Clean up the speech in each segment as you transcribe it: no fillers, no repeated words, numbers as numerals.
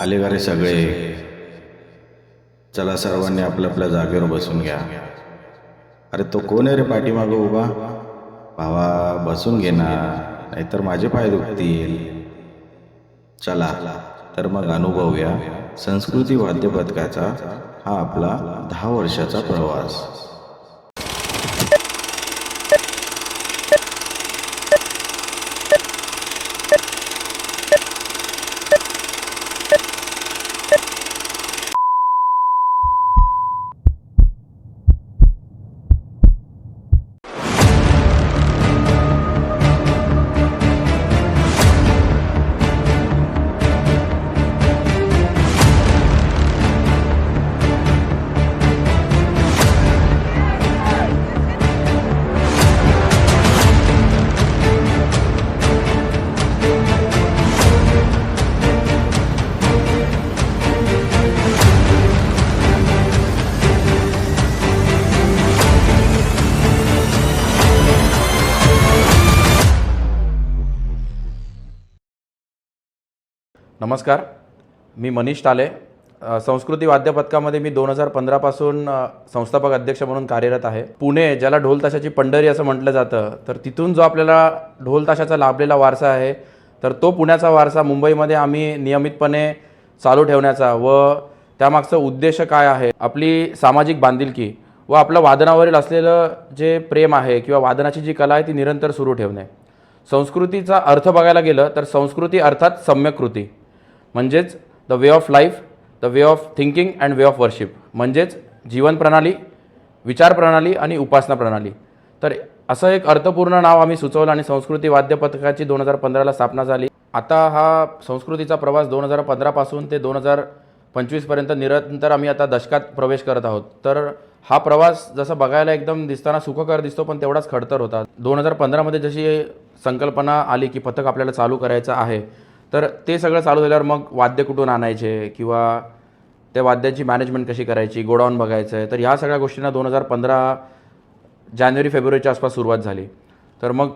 आले का रे सगळे? चला सर्वांनी आपल्या आपल्या जागेवर बसून घ्या. अरे तो कोण आहे रे पाठीमागं उभा? भावा बसून घे ना, नाहीतर माझे पाय दुखतील. चला तर मग अनुभवूया संस्कृती वाद्य पथकाचा हा आपला 10 वर्षाचा प्रवास. नमस्कार, मी मनीष टाले. संस्कृती वाद्य पथकामध्ये मी 2015 पासून संस्थापक अध्यक्ष म्हणून कार्यरत आहे. पुणे ज्याला ढोल ताशाची पंढरी असं म्हटलं जातं, तर तिथून जो आपल्याला ढोल ताशाचा लाभलेला वारसा आहे, तर तो पुण्याचा वारसा मुंबईमध्ये आम्ही नियमितपणे चालू ठेवण्याचा व त्यामागचं उद्देश काय आहे, आपली सामाजिक बांधिलकी व आपलं वादनावरील असलेलं जे प्रेम आहे किंवा वादनाची जी कला आहे ती निरंतर सुरू ठेवणे. संस्कृतीचा अर्थ बघायला गेलं तर संस्कृती अर्थात सम्यक कृती, म्हणजेच the way of life, the way of thinking and way of worship, म्हणजेच जीवन प्रणाली, विचार प्रणाली आणि उपासना प्रणाली. तर असं एक अर्थपूर्ण नाव आम्ही सुचवलं आणि संस्कृती वाद्य पथकाची 2015ला स्थापना झाली. आता हा संस्कृतीचा प्रवास 2015 पासून ते 2025पर्यंत निरंतर आम्ही आता दशकात प्रवेश करत आहोत. तर हा प्रवास जसा बघायला एकदम दिसताना सुखकर दिसतो, पण तेवढाच खडतर होता. 2015मध्ये जशी संकल्पना आली की पथक आपल्याला चालू करायचं आहे, तर ते सगळं चालू झाल्यावर मग वाद्य कुठून आणायचे किंवा त्या वाद्यांची मॅनेजमेंट कशी करायची, गोडाऊन बघायचं आहे. तर ह्या सगळ्या गोष्टींना 2015 जानेवारी-फेब्रुवारीच्या आसपास सुरुवात झाली. तर मग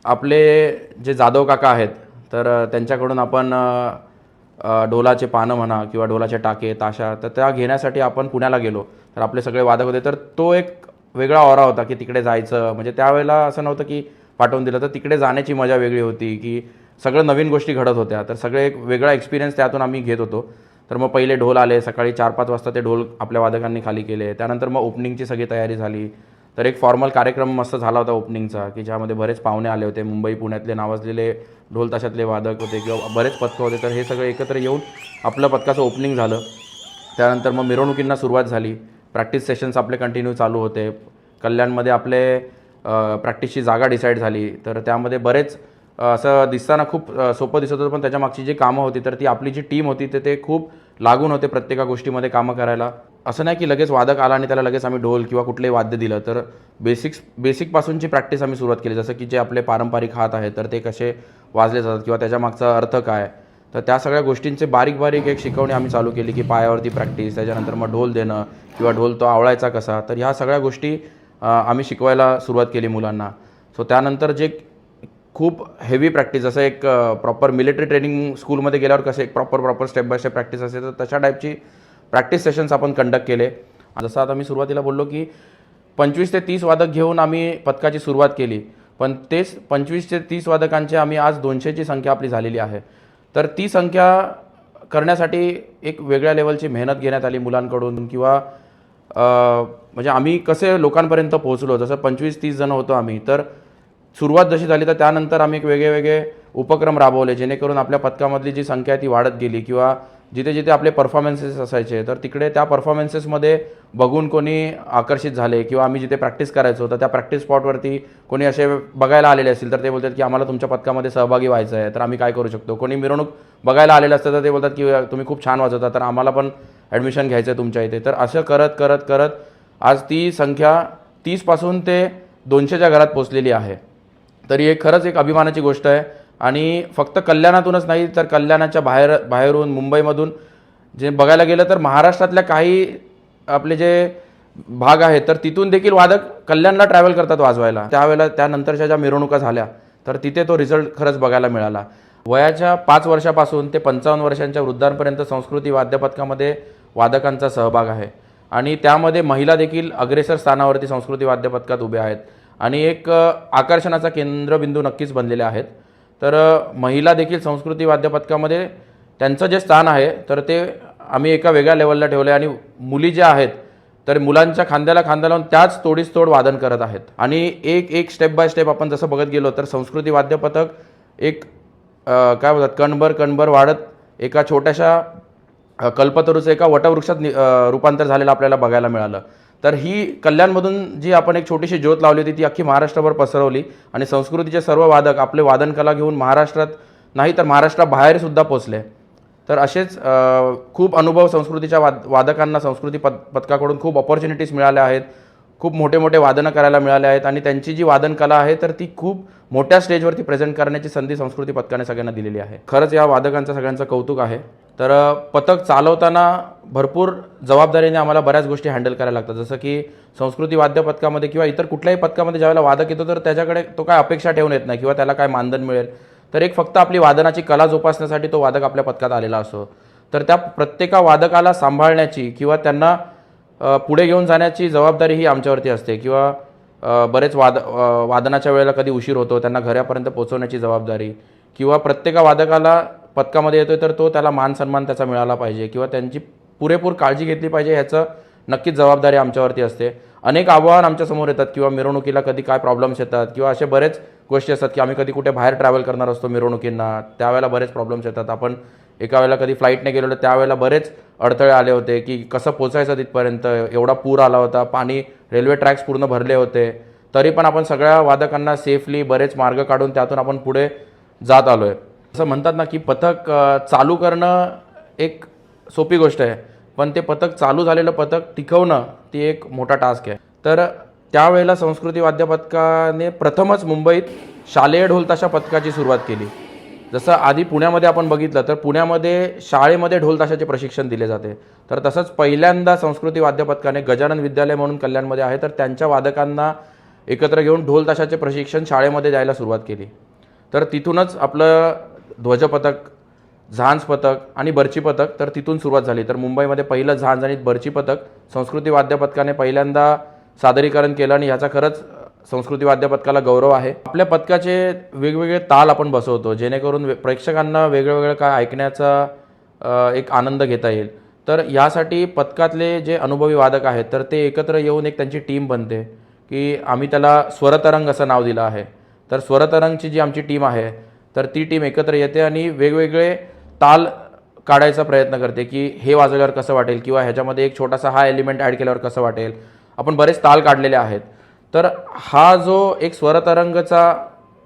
आपले जे जाधव काका आहेत, तर त्यांच्याकडून आपण ढोलाचे पानं म्हणा किंवा ढोलाचे टाके, ताशा, तर त्या घेण्यासाठी आपण पुण्याला गेलो. तर आपले सगळे वादक होते. तर तो एक वेगळा ऑरा होता की तिकडे जायचं, म्हणजे त्यावेळेला असं नव्हतं की पाठवून दिलं, तर तिकडे जाण्याची मजा वेगळी होती की सगळं नवीन गोष्टी घडत होत्या. तर सगळे एक वेगळा एक्सपिरियन्स त्यातून आम्ही घेत होतो. तर मग पहिले ढोल आले, सकाळी 4-5 वाजता ते ढोल आपल्या वादकांनी खाली केले. त्यानंतर मग ओपनिंगची सगळी तयारी झाली. तर एक फॉर्मल कार्यक्रम मस्त झाला होता ओपनिंगचा, की ज्यामध्ये बरेच पाहुणे आले होते, मुंबई पुण्यातले नावाजलेले ढोल ताशातले वादक होते किंवा बरेच पथकं होते. तर हे सगळे एकत्र येऊन आपलं पथकाचं ओपनिंग झालं. त्यानंतर मग मिरवणुकींना सुरुवात झाली. प्रॅक्टिस सेशन्स आपले कंटिन्यू चालू होते. कल्याणमध्ये आपले प्रॅक्टिसची जागा डिसाईड झाली. तर त्यामध्ये बरेच असं दिसताना खूप सोपं दिसत होतं, पण त्याच्यामागची जी कामं होती, तर ती आपली जी टीम होती ते खूप लागून होते प्रत्येका गोष्टीमध्ये कामं करायला. असं नाही की लगेच वादक आला आणि त्याला लगेच आम्ही ढोल किंवा कुठलंही वाद्य दिलं. तर बेसिकपासूनची प्रॅक्टिस आम्ही सुरुवात केली. जसं की जे आपले पारंपरिक हात आहेत, तर ते कसे वाजले जातात किंवा त्याच्यामागचा अर्थ काय, तर त्या सगळ्या गोष्टींचे बारीक बारीक एक शिकवणी आम्ही चालू केली. की पायावरती प्रॅक्टिस, त्याच्यानंतर मग ढोल देणं किंवा ढोल तो आवळायचा कसा, तर ह्या सगळ्या गोष्टी आम्ही शिकवायला सुरुवात केली मुलांना. सो त्यानंतर जे खूप हेवी प्रॅक्टिस, जसं एक प्रॉपर मिलिटरी ट्रेनिंग स्कूलमध्ये गेल्यावर कसं एक proper step by step practice असते, तर तशा टाईपची प्रॅक्टिस सेशन्स आपण कंडक्ट केले. जसं आता मी सुरुवातीला बोललो की 25 ते 30 वादक घेऊन आम्ही पथकाची सुरुवात केली, पण तेच 25 ते 30 वादकांची आम्ही आज 200ची संख्या आपली झालेली आहे. तर ती संख्या करण्यासाठी एक वेगळ्या लेवलची मेहनत घेण्यात आली मुलांकडून किंवा म्हणजे आम्ही कसे लोकांपर्यंत पोहोचलो. जसं 25-30 जण होतो आम्ही, तर सुरुवात जशी झाली तर त्यानंतर आम्ही एक वेगळे उपक्रम राबवले, जेणेकरून आपल्या पथकामधली जी संख्या ती वाढत गेली किंवा जिथे जिथे आपले परफॉर्मन्सेस असायचे, तर तिकडे त्या परफॉर्मन्सेसमध्ये बघून कोणी आकर्षित झाले किंवा आम्ही जिथे प्रॅक्टिस करायचो तर त्या प्रॅक्टिस स्पॉटवरती कोणी असे बघायला आलेले असतील, तर ते बोलतात की आम्हाला तुमच्या पथकामध्ये सहभागी व्हायचं आहे, तर आम्ही काय करू शकतो. कोणी मिरवणूक बघायला आलेलं असतं, तर ते बोलतात की तुम्ही खूप छान वाजवता, तर आम्हाला पण ॲडमिशन घ्यायचं आहे तुमच्या इथे. तर असं करत आज ती संख्या 30 पासून ते 200च्या घरात पोचलेली आहे. तरी एक खरंच एक अभिमानाची गोष्ट आहे. आणि फक्त कल्याणातूनच नाही, तर कल्याणाच्या बाहेरून मुंबईमधून जे बघायला गेलं तर महाराष्ट्रातल्या काही आपले जे भाग आहेत, तर तिथून देखील वादक कल्याणला ट्रॅव्हल करतात वाजवायला. त्यावेळेला त्यानंतरच्या ज्या मिरवणुका झाल्या, तर तिथे तो रिझल्ट खरंच बघायला मिळाला. वयाच्या 5 वर्षापासून ते 55 वर्षांच्या वृद्धांपर्यंत संस्कृती वाद्य पथकामध्ये वादकांचा सहभाग आहे आणि त्यामध्ये महिला देखील अग्रेसर स्थानावरती संस्कृती वाद्य पथकात उभ्या आहेत आणि एक आकर्षणाचा केंद्रबिंदू नक्कीच बनलेले आहेत. तर महिला देखील संस्कृती वाद्य पथकामध्ये त्यांचं जे स्थान आहे तर ते आम्ही एका वेगळ्या लेवलला ठेवलं आहे आणि मुली ज्या आहेत तर मुलांच्या खांद्याला खांदा लावून त्याच तोडीस तोड वादन करत आहेत आणि एक एक स्टेप बाय स्टेप आपण जसं बघत गेलो तर संस्कृती वाद्य पथक एक काय बोलतात कणभर वाढत एका छोट्याशा कल्पतरूचं एका वटवृक्षात रूपांतर झालेलं आपल्याला बघायला मिळालं. तर ही कल्याणमधून जी आपण एक छोटीशी ज्योत लावली होती ती अख्खी महाराष्ट्रभर पसरवली आणि संस्कृतीचे सर्व वादक आपले वादनकला घेऊन महाराष्ट्रात नाही तर महाराष्ट्राबाहेरसुद्धा पोचले. तर असेच खूप अनुभव संस्कृतीच्या वादकांना संस्कृती पथकाकडून खूप ऑपॉर्च्युनिटीज मिळाल्या आहेत, खूप मोठे मोठे वादनं करायला मिळाले आहेत आणि त्यांची जी वादन कला आहे तर ती खूप मोठ्या स्टेजवरती प्रेझेंट करण्याची संधी संस्कृती पथकाने सगळ्यांना दिलेली आहे. खरंच या वादकांचं सगळ्यांचं कौतुक आहे. तर पथक चालवताना भरपूर जबाबदारीने आम्हाला बऱ्याच गोष्टी हँडल करायला लागतात. जसं की संस्कृती वाद्य पथकामध्ये किंवा इतर कुठल्याही पथकामध्ये ज्यावेळेला वादक येतो तर त्याच्याकडे तो काय अपेक्षा ठेवून येत नाही किंवा त्याला काय मानधन मिळेल. तर एक फक्त आपली वादनाची कला जोपासण्यासाठी तो वादक आपल्या पथकात आलेला असतो. तर त्या प्रत्येका वादकाला सांभाळण्याची किंवा त्यांना पुढे घेऊन जाण्याची जबाबदारी ही आमच्यावरती असते किंवा बरेच वादनाच्या वेळेला कधी उशीर होतो त्यांना घरापर्यंत पोहोचवण्याची जबाबदारी किंवा प्रत्येका वादकाला पथकामध्ये येतोय तर तो त्याला मान सन्मान त्याचा मिळाला पाहिजे किंवा त्यांची पुरेपूर काळजी घेतली पाहिजे ह्याचं नक्कीच जबाबदारी आमच्यावरती असते. अनेक आव्हान आमच्यासमोर येतात किंवा मिरवणुकीला कधी काय प्रॉब्लेम्स येतात किंवा असे बरेच गोष्टी असतात की आम्ही कधी कुठे बाहेर ट्रॅव्हल करणार असतो मिरवणुकींना, त्यावेळेला बरेच प्रॉब्लेम्स येतात. आपण एका वेळेला कधी फ्लाईटने गेलेलो त्यावेळेला बरेच अडथळे आले होते की कसं पोचायचं तिथपर्यंत, एवढा पूर आला होता, पाणी रेल्वे ट्रॅक्स पूर्ण भरले होते, तरी पण आपण सगळ्या वादकांना सेफली बरेच मार्ग काढून त्यातून आपण पुढे जात आलो आहे. असं म्हणतात ना की पथक चालू करणं एक सोपी गोष्ट आहे पण ते पथक चालू झालेलं पथक टिकवणं ती एक मोठा टास्क आहे. तर त्यावेळेला संस्कृती वाद्य पथकाने प्रथमच मुंबईत शालेय ढोलताशा पथकाची सुरुवात केली. जसं आधी पुण्यामध्ये आपण बघितलं तर पुण्यामध्ये शाळेमध्ये ढोलताशाचे प्रशिक्षण दिले जाते. तर तसंच पहिल्यांदा संस्कृती वाद्य पथकाने गजानन विद्यालय म्हणून कल्याणमध्ये आहे तर त्यांच्या वादकांना एकत्र घेऊन ढोलताशाचे प्रशिक्षण शाळेमध्ये द्यायला सुरुवात केली. तर तिथूनच आपलं ध्वजपथक, झांज पथक आणि बर्ची पथक तर तिथून सुरुवात झाली. तर मुंबईमध्ये पहिलं झांज आणि बर्ची पथक संस्कृती वाद्य पथकाने पहिल्यांदा सादरीकरण केलं आणि ह्याचा खरंच संस्कृती वाद्य पथकाला गौरव आहे. आपल्या पथकाचे वेगवेगळे ताल आपण बसवतो जेणेकरून प्रेक्षकांना वेगवेगळं काय ऐकण्याचा एक आनंद घेता येईल. तर यासाठी पथकातले जे अनुभवी वादक आहेत तर ते एकत्र येऊन एक त्यांची टीम बनते की आम्ही त्याला स्वरतरंग असं नाव दिलं आहे. तर स्वरतरंगची जी आमची टीम आहे तर ती टीम एकत्र येते आणि वेगवेगळे ताल काढायचा प्रयत्न करते की हे वाजवल्यावर कसं वाटेल किंवा ह्याच्यामध्ये एक छोटासा हा एलिमेंट ॲड केल्यावर कसं वाटेल. आपण बरेच ताल काढलेले आहेत. तर हा जो एक स्वरतरंगचा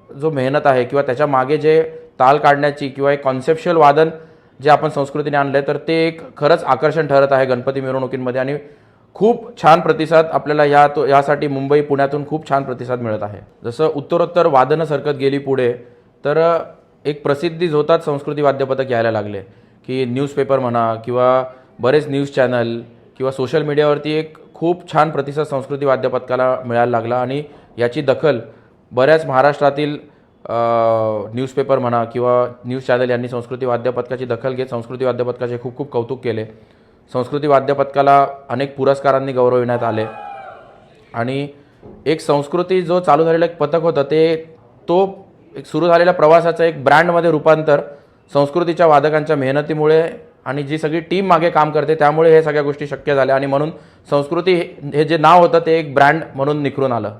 जो मेहनत आहे किंवा त्याच्या मागे जे ताल काढण्याची किंवा एक कॉन्सेप्च्युअल वादन जे आपण संस्कृतीने आणलं आहे तर ते एक खरंच आकर्षण ठरत आहे गणपती मिरवणुकींमध्ये आणि खूप छान प्रतिसाद आपल्याला यासाठी मुंबई पुण्यातून खूप छान प्रतिसाद मिळत आहे. जसं उत्तरोत्तर वादनं सरकत गेली पुढे तर एक प्रसिद्धी झोतात संस्कृती वाद्य पथक यायला लागले की न्यूजपेपर म्हणा किंवा बरेच न्यूज चॅनल किंवा सोशल मीडियावरती एक खूप छान प्रतिसाद संस्कृती वाद्य पथकाला मिळायला लागला आणि याची दखल बऱ्याच महाराष्ट्रातील न्यूजपेपर म्हणा किंवा न्यूज चॅनल यांनी संस्कृती वाद्य पथकाची दखल घेत संस्कृती वाद्य पथकाचे खूप खूप कौतुक केले. संस्कृती वाद्य पथकाला अनेक पुरस्कारांनी गौरविण्यात आले आणि एक संस्कृती जो चालू झालेलं एक पथक होतं तो एक सुरू झालेल्या प्रवासाचं एक ब्रँडमध्ये रूपांतर संस्कृतीच्या वादकांच्या मेहनतीमुळे आणि जी सगळी टीम मागे काम करते त्यामुळे हे सगळ्या गोष्टी शक्य झाल्या आणि म्हणून संस्कृती हे जे नाव होतं ते एक ब्रँड म्हणून निखरून आलं.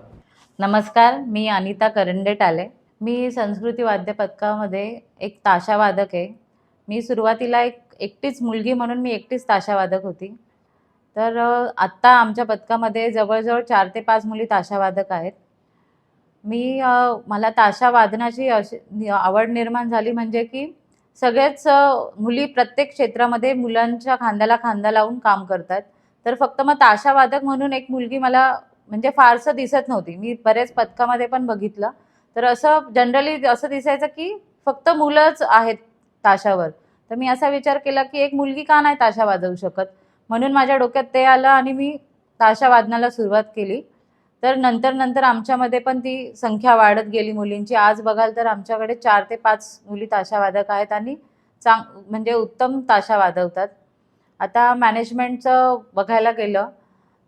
नमस्कार, मी अनिता करंडे टाले. मी संस्कृती वाद्य पथकामध्ये एक ताशावादक आहे. मी सुरुवातीला एकटीच मुलगी म्हणून मी एकटीच ताशावादक होती. तर आत्ता आमच्या पथकामध्ये जवळजवळ 4 ते 5 मुली ताशावादक आहेत. मला ताशा वादनाची अशी आवड निर्माण झाली म्हणजे की सगळेच मुली प्रत्येक क्षेत्रामध्ये मुलांच्या खांद्याला खांदा लावून काम करतात. तर फक्त मग ताशावादक म्हणून एक मुलगी मला म्हणजे फारसं दिसत नव्हती. मी बरेच पथकामध्ये पण बघितलं तर असं जनरली असं दिसायचं की फक्त मुलंच आहेत ताशावर. तर मी असा विचार केला की एक मुलगी का नाही ताशा वाजवू शकत, म्हणून माझ्या डोक्यात ते आलं आणि मी ताशा वादनाला सुरुवात केली. तर नंतर नंतर आमच्यामध्ये पण ती संख्या वाढत गेली मुलींची. आज बघाल तर आमच्याकडे 4 ते 5 मुली ताशावादक आहेत आणि म्हणजे उत्तम ताशा वाजवतात. आता मॅनेजमेंटचं बघायला गेलं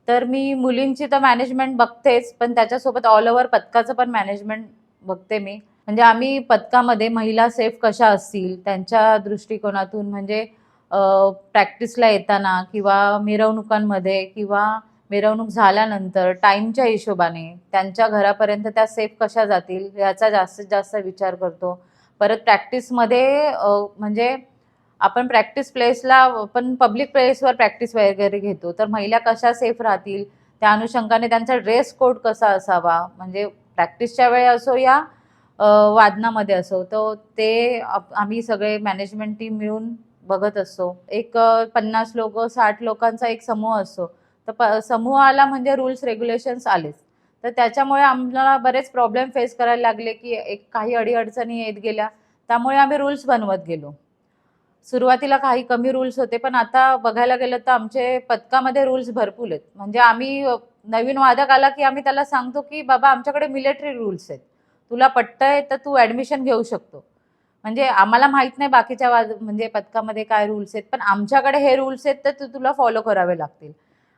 तर मी मुलींची तर मॅनेजमेंट बघतेच, पण त्याच्यासोबत ऑल ओव्हर पथकाचं पण मॅनेजमेंट बघते मी. म्हणजे आम्ही पथकामध्ये महिला सेफ कशा असतील त्यांच्या दृष्टिकोनातून, म्हणजे प्रॅक्टिसला येताना किंवा मिरवणुकांमध्ये किंवा मिरवणूक झाल्यानंतर टाईमच्या हिशोबाने त्यांच्या घरापर्यंत त्या सेफ कशा जातील याचा जास्तीत जास्त विचार करतो. परत प्रॅक्टिसमध्ये म्हणजे आपण प्रॅक्टिस प्लेसला पण पब्लिक प्लेसवर प्रॅक्टिस वगैरे घेतो, तर महिला कशा सेफ राहतील त्या अनुषंगाने त्यांचा ड्रेस कोड कसा असावा, म्हणजे प्रॅक्टिसच्या वेळी असो या वादनामध्ये असो, तर ते आम्ही सगळे मॅनेजमेंट टीम मिळून बघत असतो. एक 50 लोक 60 लोकांचा एक समूह असतो, तर समूहाला म्हणजे रूल्स रेग्युलेशन्स आलेच, तर त्याच्यामुळे आम्हाला बरेच प्रॉब्लेम फेस करायला लागले की काही अडीअडचणी येत गेल्या, त्यामुळे आम्ही रूल्स बनवत गेलो. सुरुवातीला काही कमी रूल्स होते, पण आता बघायला गेलं तर आमचे पथकामध्ये रूल्स भरपूर आहेत. म्हणजे आम्ही नवीन वादक आला की आम्ही त्याला सांगतो की बाबा आमच्याकडे मिलिटरी रूल्स आहेत, तुला पटतंय तर तू ॲडमिशन घेऊ शकतो. म्हणजे आम्हाला माहीत नाही बाकीच्या म्हणजे पथकामध्ये काय रूल्स आहेत, पण आमच्याकडे हे रूल्स आहेत तर तुला फॉलो करावे लागतील.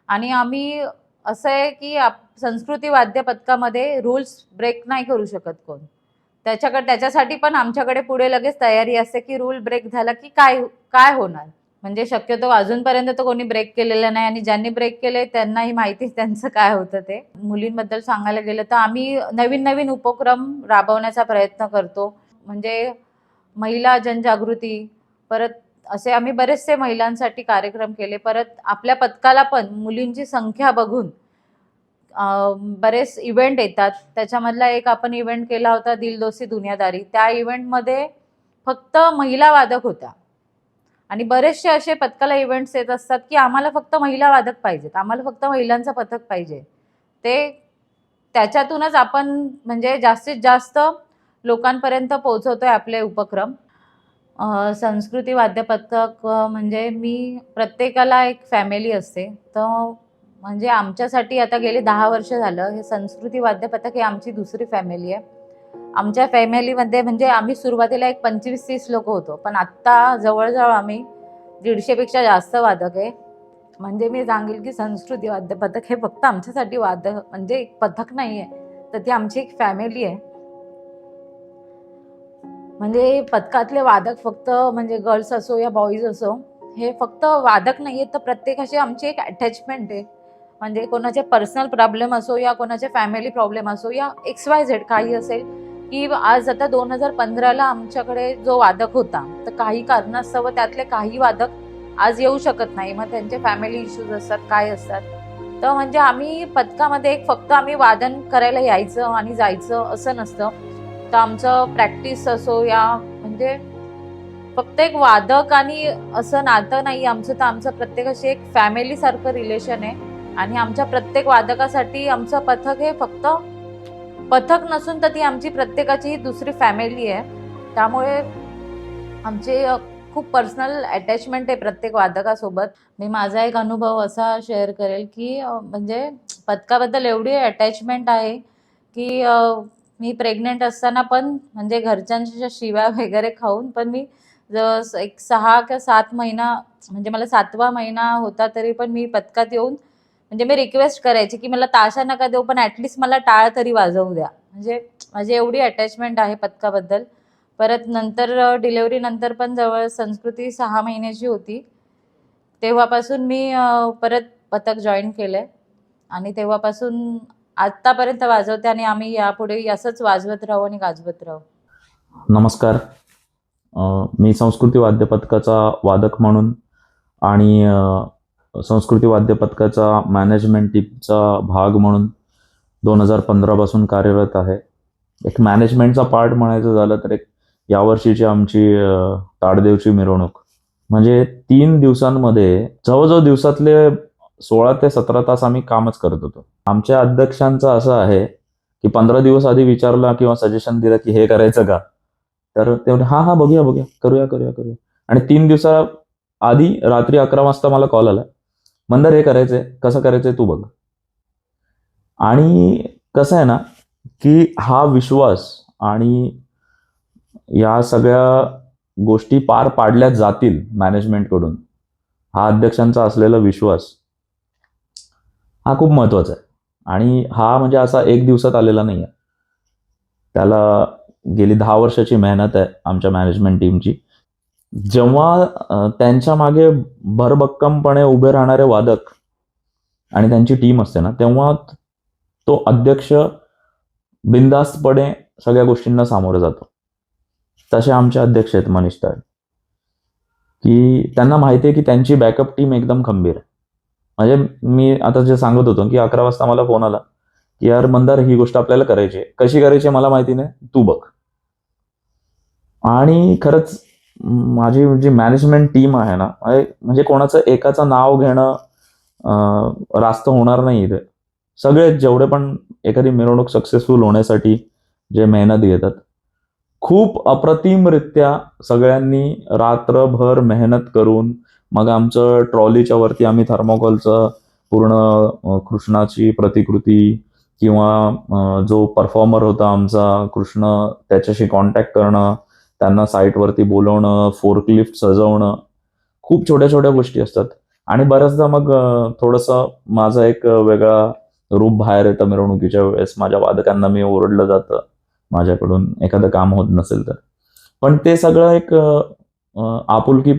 आणि आम्ही असं आहे की संस्कृती वाद्य पथकामध्ये रूल्स ब्रेक नाही करू शकत कोण. त्याच्यासाठी पण आमच्याकडे पुढे लगेच तयारी असते की रूल ब्रेक झाला की काय काय होणार. म्हणजे शक्यतो अजूनपर्यंत तर कोणी ब्रेक केलेलं नाही, आणि ज्यांनी ब्रेक केले त्यांनाही माहिती त्यांचं काय होतं ते. मुलींबद्दल सांगायला गेलं तर आम्ही नवीन नवीन उपक्रम राबवण्याचा प्रयत्न करतो. म्हणजे महिला जनजागृती, परत असे आम्ही बरेचसे महिलांसाठी कार्यक्रम केले. परत आपल्या पथकाला पण मुलींची संख्या बघून बरेच इव्हेंट येतात. त्याच्यामधला एक आपण इव्हेंट केला होता दिल दोस्ती दुनियादारी. त्या इव्हेंटमध्ये फक्त महिला वादक होत्या, आणि बरेचसे असे पथकाला इव्हेंट्स येत असतात की आम्हाला फक्त महिला वादक पाहिजेत, आम्हाला फक्त महिलांचं पथक पाहिजे. ते त्याच्यातूनच आपण म्हणजे जास्तीत जास्त लोकांपर्यंत पोहोचवतोय आपले उपक्रम. संस्कृती वाद्य पथक म्हणजे मी प्रत्येकाला एक फॅमिली असते, तर म्हणजे आमच्यासाठी आता गेले 10 वर्ष झालं हे संस्कृती वाद्य पथक ही आमची दुसरी फॅमिली आहे. आमच्या फॅमिलीमध्ये म्हणजे आम्ही सुरुवातीला एक 25-30 लोक होतो, पण आत्ता जवळजवळ आम्ही 150 पेक्षा जास्त वादक आहे. म्हणजे मी सांगेल की संस्कृती वाद्य पथक हे फक्त आमच्यासाठी वादक म्हणजे एक पथक नाही आहे, तर ती आमची एक फॅमिली आहे. म्हणजे पथकातले वादक फक्त म्हणजे गर्ल्स असो या बॉईज असो, हे फक्त वादक नाही आहेत, तर प्रत्येकाशी आमची एक अटॅचमेंट आहे. म्हणजे कोणाचे पर्सनल प्रॉब्लेम असो या कोणाचे फॅमिली प्रॉब्लेम असो या XYZ काही असेल, की आज आता 2015ला आमच्याकडे जो वादक होता, तर काही कारणास्तव त्यातले काही वादक आज येऊ शकत नाही. मग त्यांचे फॅमिली इश्यूज असतात, काय असतात. तर म्हणजे आम्ही पथकामध्ये एक फक्त आम्ही वादन करायला यायचं आणि जायचं असं नसतं. तर आमचं प्रॅक्टिस असो या म्हणजे फक्त एक वादक आणि असं नातं नाही आमचं, तर आमचं प्रत्येकाशी एक फॅमिलीसारखं रिलेशन आहे. आणि आमच्या प्रत्येक वादकासाठी आमचं पथक हे फक्त पथक नसून तर ती आमची प्रत्येकाची दुसरी फॅमिली आहे. त्यामुळे आमचे खूप पर्सनल अटॅचमेंट आहे प्रत्येक वादकासोबत. मी माझा एक अनुभव असा शेअर करेल की म्हणजे पथकाबद्दल एवढी अटॅचमेंट आहे की मी प्रेग्नेंट असताना पण म्हणजे घरच्यांच्या शिव्या वगैरे खाऊन पण मी एक 6 किंवा 7 महिना म्हणजे मला 7वा महिना होता तरी पण मी पथकात येऊन म्हणजे मी रिक्वेस्ट करायची की मला ताशा नका देऊ, पण ॲटलिस्ट मला टाळ तरी वाजवू द्या. म्हणजे माझी एवढी अटॅचमेंट आहे पथकाबद्दल. परत नंतर डिलेवरी नंतर पण जवळ संस्कृती 6 महिन्याची होती, तेव्हापासून मी परत पथक जॉईन केलं आहे आणि तेव्हापासून आत्तापर्यंत वाजवते आणि आम्ही यापुढे असंच वाजवत राहू आणि गाजवत राहू. नमस्कार. मी संस्कृती वाद्य पथकाचा वादक म्हणून आणि संस्कृती वाद्य पथकाचा मॅनेजमेंट टीमचा भाग म्हणून 2015 पासून कार्यरत आहे. एक मॅनेजमेंटचा पार्ट म्हणायचं झालं तर एक यावर्षीची आमची ताडदेवची मिरवणूक म्हणजे 3 दिवसांमध्ये जवळजवळ दिवसातले 16 ते 17 तास आम्ही कामच करत होतो. आमच्या अध्यक्षांचं असं आहे की 15 दिवस आधी विचारला किंवा सजेशन दिलं की हे करायचं का, तर ते म्हणे हा बघूया करूया. आणि 3 दिवसा आधी रात्री 11 वाजता मला कॉल आला, मंदार हे करायचंय, कसं करायचंय तू बघ. आणि कसं आहे ना, की हा विश्वास आणि या सगळ्या गोष्टी पार पाडल्या जातील मॅनेजमेंटकडून, हा अध्यक्षांचा असलेला विश्वास हा खूप महत्वाचा आहे. आणि हा म्हणजे असा एक दिवसात आलेला नाही आहे. त्याला गेली 10 वर्षाची मेहनत आहे आमच्या मॅनेजमेंट टीमची. जेव्हा त्यांच्या मागे भरभक्कमपणे उभे राहणारे वादक आणि त्यांची टीम असते ना, तेव्हा तो अध्यक्ष बिनधास्तपणे सगळ्या गोष्टींना सामोरं जातो. तसे आमचे अध्यक्ष आहेत मनीष ताळे, की त्यांना माहिती आहे की त्यांची बॅकअप टीम एकदम खंबीर आहे. म्हणजे मी आता जे सांगत होतो की 11 वाजता मला फोन आला की यार मंदार, ही गोष्ट आपल्याला करायची आहे. कशी करायची आहे मला माहिती नाही, तू बघ. आणि खरंच माझी जी मॅनेजमेंट टीम आहे ना, म्हणजे कोणाचं एकाचं नाव घेणं रास्त होणार नाही इथे. सगळे जेवढे पण एखादी मिरवणूक सक्सेसफुल होण्यासाठी जे मेहनत घेतात, खूप अप्रतिमरित्या सगळ्यांनी रात्रभर मेहनत करून मग आमचं ट्रॉलीच्या वरती आम्ही थर्मोकॉलचं पूर्ण कृष्णाची प्रतिकृती किंवा जो परफॉर्मर होता आमचा कृष्ण, त्याच्याशी कॉन्टॅक्ट करणं, त्यांना साईटवरती बोलवणं, फोर्कलिफ्ट सजवणं, खूप छोट्या छोट्या गोष्टी असतात. आणि बऱ्याचदा मग थोडंसं माझा एक वेगळा रूप बाहेर येतं मिरवणुकीच्या वेळेस. माझ्या वादकांना मी ओरडलं जातं माझ्याकडून एखादं काम होत नसेल तर. पण ते सगळं एक आपुलकी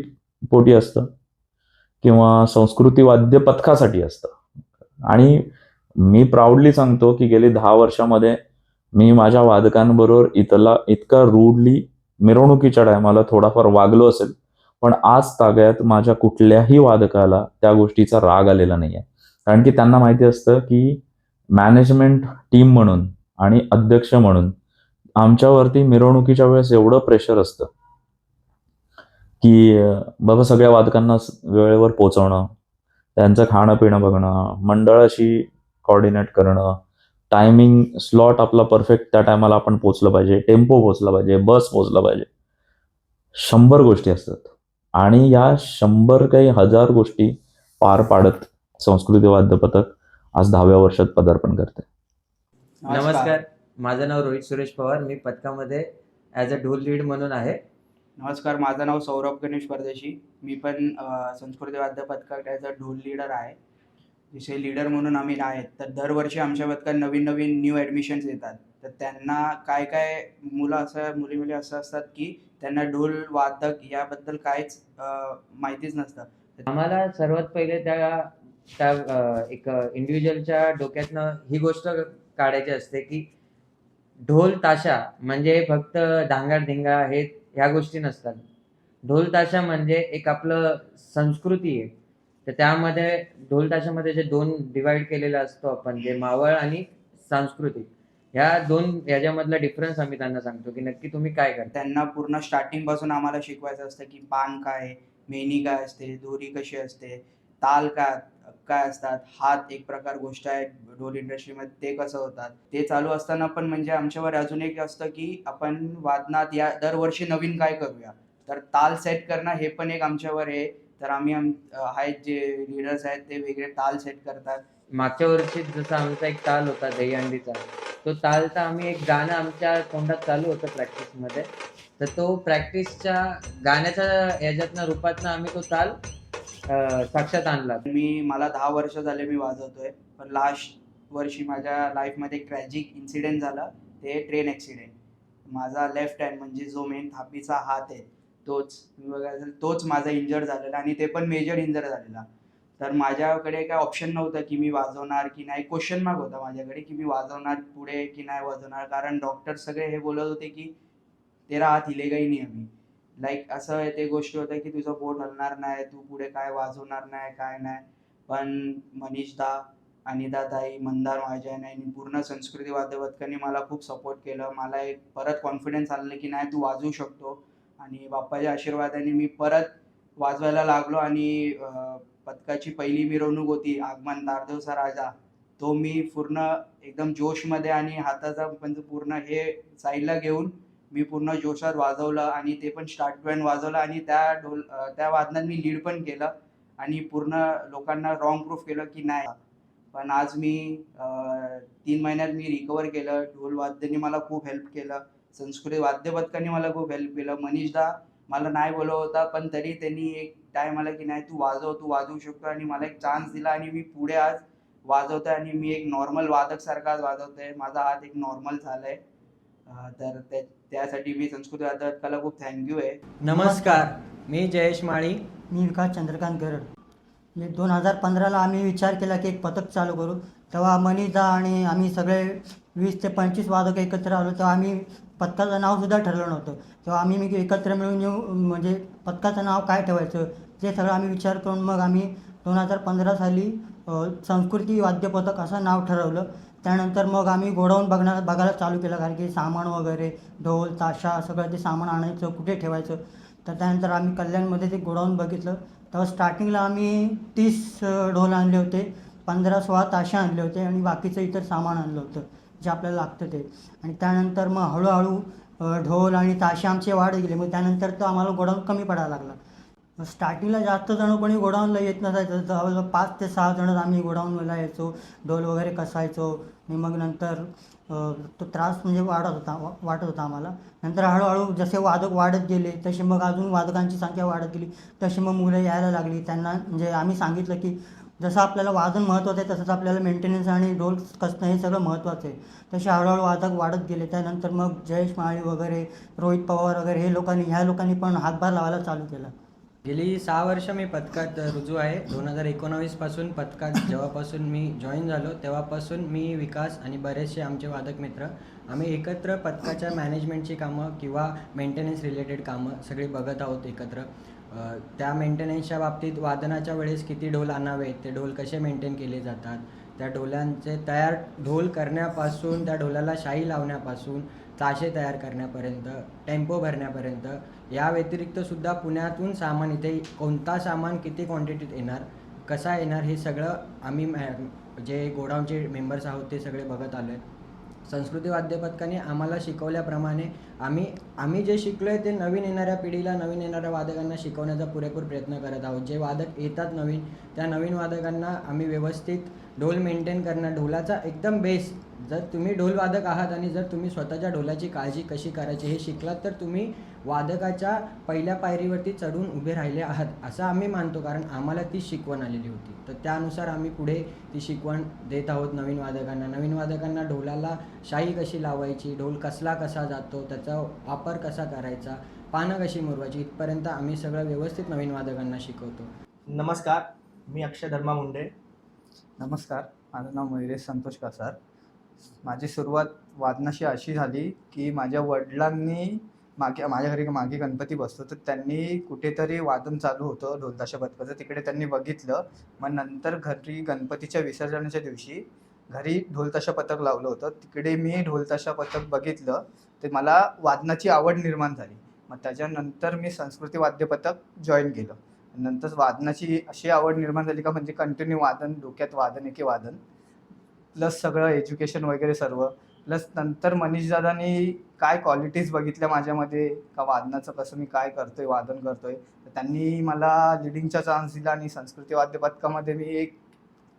पोटी असतं किंवा संस्कृती वाद्य पथकासाठी असतं. आणि मी प्राऊडली सांगतो की गेली 10 वर्षामध्ये मी माझ्या वादकांबरोबर इतका रूडली मिरवणुकीच्या टायमाला थोडाफार वागलो असेल, पण आज तागायत माझ्या कुठल्याही वादकाला त्या गोष्टीचा राग आलेला नाही आहे. कारण की त्यांना माहिती असतं की मॅनेजमेंट टीम म्हणून आणि अध्यक्ष म्हणून आमच्यावरती मिरवणुकीच्या वेळेस एवढं प्रेशर असतं की बाबा सगळ्या वादकांना वेळेवर पोहोचवणं, त्यांचं खाणं पिणं बघणं, मंडळाशी कॉर्डिनेट करणं, टायमिंग स्लॉट आपला परफेक्ट त्या टायमाला आपण पोचलं पाहिजे, टेम्पो पोचला पाहिजे, बस पोचला पाहिजे. 100 गोष्टी असतात आणि या 100 काही 1000 गोष्टी पार पाडत संस्कृती वाद्य पथक आज 10व्या वर्षात पदार्पण करते. नमस्कार, माझं नाव रोहित सुरेश पवार. मी पथकामध्ये ॲज अ ढोल लीड म्हणून आहे. नमस्कार, माझं नाव सौरभ गणेश परदेशी. मी पण संस्कृती वाद्य पथकात ॲज अ ढोल लीडर आहे. जसे लीडर म्हणून आम्ही आहेत, तर दरवर्षी आमच्या पथकात नवीन नवीन न्यू ॲडमिशन्स येतात. तर त्यांना काय काय मुली असं असतात की त्यांना ढोल वादक याबद्दल काहीच माहितीच नसतं. आम्हाला सर्वात पहिले त्या त्या एक इंडिव्हिज्युअलच्या डोक्यातनं ही गोष्ट काढायची असते की ढोल ताशा म्हणजे फक्त धांगाड-धिंगा ह्या गोष्टी नसतात. ढोल ताशा म्हणजे एक आपलं संस्कृती आहे. तर त्यामध्ये ढोल ताशामध्ये जे 2 डिव्हाईड केलेलं असतो आपण, जे मावळ आणि सांस्कृतिक. ह्या 2 ह्याच्यामधला डिफरन्स आम्ही त्यांना सांगतो की नक्की तुम्ही काय करता. त्यांना पूर्ण स्टार्टिंगपासून आम्हाला शिकवायचं असतं की पान काय, मेनी काय असते, दोरी कशी असते, ताल काय काय असतात, हात एक प्रकार गोष्ट आहे ढोल इंडस्ट्रीमध्ये, ते कसं होतात. ते चालू असताना पण म्हणजे आमच्यावर अजून एक असतं की आपण वादनात या दरवर्षी नवीन काय करूया. तर ताल सेट करणं हे पण एक आमच्यावर आहे. तर आम्ही आहेत जे लीडर्स आहेत ते वेगळे ताल सेट करतात. मागच्या वर्षी जसा आमचा एक ताल होता दहीहंडीचा, तो ताल तर आम्ही एक गाणं आमच्या तोंडात चालू होतं प्रॅक्टिसमध्ये. तर तो प्रॅक्टिसच्या गाण्याच्या ह्याच्यातनं रूपातनं आम्ही तो ताल साक्षात आणला. मला 10 वर्ष झाले मी वाजवतोय. पण लास्ट वर्षी माझ्या लाईफमध्ये एक ट्रॅजिक इन्सिडेंट झाला. ते ट्रेन ॲक्सिडेंट. माझा लेफ्ट हँड म्हणजे जो मेन थापीचा हात आहे तोच माझा इंजर्ड झालेला आणि ते पण मेजर इंजर्ड झालेला. तर माझ्याकडे काय ऑप्शन नव्हतं की मी वाजवणार की नाही. क्वेश्चन मार्क होता माझ्याकडे की मी वाजवणार पुढे की नाही वाजवणार. कारण डॉक्टर सगळे हे बोलत होते की तेरा हात हिलेगा ही नहीं अभी. लाईक असं ते गोष्टी होत्या की तुझं बोट हलणार नाही, तू पुढे काय वाजवणार नाही, काय नाही. पण मनीषदा, अनिताताई, मंदार महाजन आणि पूर्ण संस्कृती वाद्य पथकाने मला खूप सपोर्ट केलं. मला एक परत कॉन्फिडन्स आलं की नाही तू वाजवू शकतो. आणि बाप्पाच्या आशीर्वादाने मी परत वाजवायला लागलो आणि पथकाची पहिली मिरवणूक होती आगमन तारदेवचा राजा. तो मी पूर्ण एकदम जोशमध्ये आणि हाताचा म्हणजे पूर्ण हे साईडला घेऊन मी पूर्ण जोशात वाजवलं आणि ते पण स्टार्ट टू एंड वाजवलं आणि त्या वादनात मी लीड पण केलं आणि पूर्ण लोकांना रॉंग प्रूफ केलं की नाही. पण आज मी 3 महिन्यात मी रिकवर केलं. ढोल वाद्याने मला खूप हेल्प केलं. संस्कृती वाद्य पथकाने मला खूप हेल्प केलं. मनीषदा मला नाही बोलवत होता, पण तरी त्यांनी एक टाइम आला की नाही तू वाजवू शकतो आणि मला एक चान्स दिला आणि मी पुढे आज वाजवतोय आणि मी एक नॉर्मल वादक सारखा आज वाजवतोय. माझा हात एक नॉर्मल झालाय. तर त्यासाठी मी संस्कृती वाद्य पथकाला खूप थँक्यू आहे. नमस्कार, मी जयेश माळी. मी विकास चंद्रकांत गरड. 2015ला आम्ही विचार केला की एक पथक चालू करू. तेव्हा मनीषदा आणि आम्ही सगळे 20 ते 25 वादक एकत्र आलो. तेव्हा आम्ही पथकाचं नावसुद्धा ठरलं नव्हतं. तेव्हा आम्ही एकत्र मिळून येऊ म्हणजे पथकाचं नाव काय ठेवायचं ते सगळं आम्ही विचार करून मग आम्ही 2015 साली संस्कृती वाद्य पथक असं नाव ठरवलं. त्यानंतर मग आम्ही गोडाऊन बघायला चालू केलं, कारण की सामान वगैरे ढोल ताशा सगळं ते सामान आणायचं, कुठे ठेवायचं. तर त्यानंतर आम्ही कल्याणमध्ये ते गोडाऊन बघितलं. तेव्हा स्टार्टिंगला आम्ही 30 ढोल आणले होते, 15-16 ताशा आणले होते आणि बाकीचं इतर सामान आणलं होतं जे आपल्याला लागतं ते. आणि त्यानंतर मग हळूहळू ढोल आणि ताशे आमचे वाढत गेले. मग त्यानंतर तर आम्हाला गोडाऊन कमी पडायला लागला. स्टार्टिंगला जास्त जण कोणी गोडाऊनला येत नसायचं. जवळजवळ 5 ते 6 जणच आम्ही गोडाऊनला यायचो, ढोल वगैरे कसायचो. आणि मग नंतर तो त्रास म्हणजे वाटत होता आम्हाला. नंतर हळूहळू जसे वादक वाढत गेले तसे मग अजून वादकांची संख्या वाढत गेली. तशी मग मुलं यायला लागली. त्यांना म्हणजे आम्ही सांगितलं की जसं आपल्याला वादन महत्त्वाचं आहे तसंच आपल्याला मेंटेनन्स आणि ढोल कसणं हे सगळं महत्त्वाचं आहे. तसे हळूहळू वादक वाढत गेले. त्यानंतर मग जयेश माळी वगैरे, रोहित पवार वगैरे ह्या लोकांनी पण हातभार लावायला चालू केला. गेली 6 वर्ष मी पथकात रुजू आहे. 2019 पासून पथकात जेव्हापासून मी जॉईन झालो तेव्हापासून मी, विकास आणि बरेचसे आमचे वादक मित्र आम्ही एकत्र पथकाच्या मॅनेजमेंटची कामं किंवा मेंटेनन्स रिलेटेड कामं सगळी बघत आहोत एकत्र. त्या मेंटेनन्सच्या बाबतीत वादनाच्या वेळेस किती ढोल आणावेत, ते ढोल कसे मेंटेन केले जातात, त्या ढोलांचे तयार ढोल करण्यापासून, त्या ढोलाला शाई लावण्यापासून, ताशे तयार करण्यापर्यंत, टेम्पो भरण्यापर्यंत, या व्यतिरिक्तसुद्धा पुण्यातून सामान इथे कोणता सामान किती क्वांटिटीत येणार, कसा येणार, हे सगळं आम्ही जे गोडाऊनचे मेंबर्स आहोत ते सगळे बघत आलो आहे. संस्कृती वाद्य पथकाने आम्हाला शिकवल्याप्रमाणे आम्ही जे शिकलो आहे ते नवीन येणाऱ्या पिढीला, नवीन येणाऱ्या वादकांना शिकवण्याचा पुरेपूर प्रयत्न करत आहोत. जे वादक येतात नवीन, त्या नवीन वादकांना आम्ही व्यवस्थित ढोल मेंटेन करणं, ढोलाचा एकदम बेस, जर तुम्ही ढोल वादक आहात आणि जर तुम्ही स्वतःच्या ढोलाची काळजी कशी करायची हे शिकलात तर तुम्ही वादकाच्या पहिल्या पायरीवरती चढून उभे राहिले आहात असं आम्ही मानतो. कारण आम्हाला ती शिकवण आलेली होती. तर त्यानुसार आम्ही पुढे ती शिकवण देत आहोत नवीन वादकांना ढोलाला शाई कशी लावायची, ढोल कसा जातो, त्याचा वापर कसा करायचा, पानं कशी मुरवायची, इथपर्यंत आम्ही सगळं व्यवस्थित नवीन वादकांना शिकवतो. नमस्कार, मी अक्षय धर्मा मुंडे. नमस्कार, माझं नाव मयुरेश संतोष कासार. माझी सुरुवात वादनाशी अशी झाली की माझ्या वडिलांनी माझ्या घरी मागे गणपती बसतो, तर त्यांनी कुठेतरी वादन चालू होतं ढोलताशा पथकाचं, तिकडे त्यांनी बघितलं. मग नंतर घरी गणपतीच्या विसर्जनाच्या दिवशी घरी ढोलताशा पथक लावलं होतं, तिकडे मी ढोलताशा पथक बघितलं, ते मला वादनाची आवड निर्माण झाली. मग त्याच्यानंतर मी संस्कृती वाद्य पथक जॉईन केलं. नंतर वादनाची अशी आवड निर्माण झाली का म्हणजे कंटिन्यू वादन, डोक्यात वादन एके वादन प्लस सगळं एज्युकेशन वगैरे सर्व, प्लस नंतर मनीषदादांनी काय क्वालिटीज बघितल्या माझ्यामध्ये का वादनाचं कसं मी काय करतोय, वादन करतोय, तर त्यांनी मला लिडिंगचा चान्स दिला आणि संस्कृती वाद्य पथकामध्ये मी एक